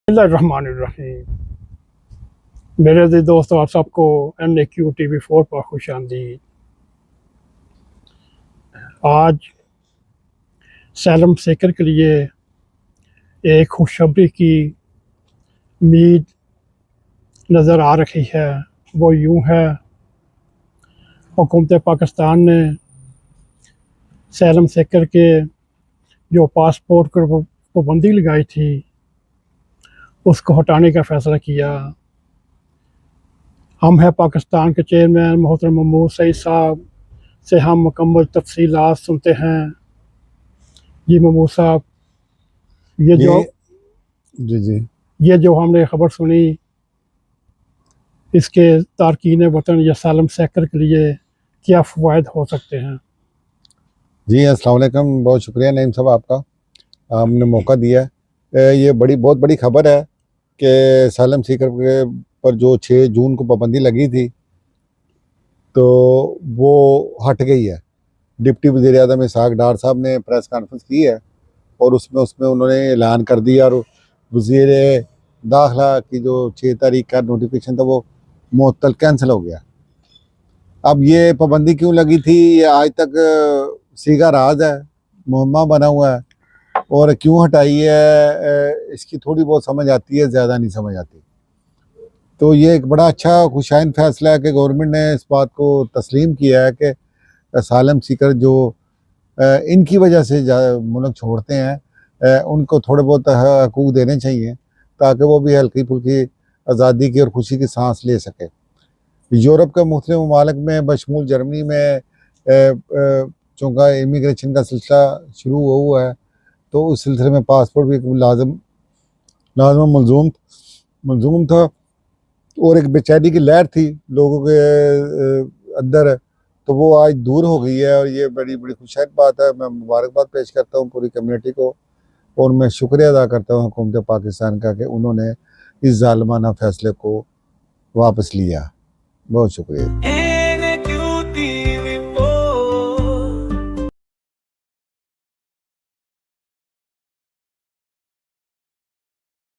बिस्मिल्लाहिर्रहमानिर्रहीम। मेरे अज़ीज़ दोस्तों, आप सबको NAQ TV4 पर खुश आमदीद। आज सैलम सेकर के लिए एक खुशखबरी की उम्मीद नज़र आ रही है। वो यूँ है, हुकूमत पाकिस्तान ने सैलम सेकर के जो पासपोर्ट पर पाबंदी लगाई थी उसको हटाने का फ़ैसला किया। हम हैं पाकिस्तान के चेयरमैन मोहतरम महमूद सईद साहब से हम मुकम्मल तफसीलात सुनते हैं। जी महमूद साहब, ये जो जी जो हमने ख़बर सुनी, इसके तारकीन वतन या सैलम सेकर के लिए क्या फ़वाइद हो सकते हैं? जी अस्सलाम वालेकुम। बहुत शुक्रिया नईम साहब आपका, आपने मौका दिया है। ये बहुत बड़ी खबर है कि सालम सीकर पर जो 6 जून को पाबंदी लगी थी तो वो हट गई है। डिप्टी वज़ीर आज़म इसहाक डार साहब ने प्रेस कॉन्फ्रेंस की है और उसमें उन्होंने ऐलान कर दिया, और वज़ीर दाखिला की जो 6 तारीख का नोटिफिकेशन था वो मुअत्तल कैंसिल हो गया। अब ये पाबंदी क्यों लगी थी ये आज तक सीगा राज है, मुहम्मा बना हुआ है, और क्यों हटाई है इसकी थोड़ी बहुत समझ आती है, ज़्यादा नहीं समझ आती। तो ये एक बड़ा अच्छा खुशाइन फैसला है कि गवर्नमेंट ने इस बात को तस्लीम किया है कि असालम सीकर जो इनकी वजह से मुल्क छोड़ते हैं, उनको थोड़े बहुत हकूक़ देने चाहिए ताकि वो भी हल्की फुल्की आज़ादी की और खुशी की सांस ले सके। यूरोप के मुख्तलिफ ममालिक में बशमूल जर्मनी में चूँकि इमिग्रेशन का सिलसिला शुरू हुआ है तो उस सिलसिले में पासपोर्ट भी एक लाजम मलजूम था, और एक बेचैनी की लहर थी लोगों के अंदर, तो वो आज दूर हो गई है। और ये बड़ी खुशहाल बात है। मैं मुबारकबाद पेश करता हूँ पूरी कम्युनिटी को, और मैं शुक्रिया अदा करता हूँ हुकूमत पाकिस्तान का कि उन्होंने इस ज़ालिमाना फ़ैसले को वापस लिया। बहुत शुक्रिया।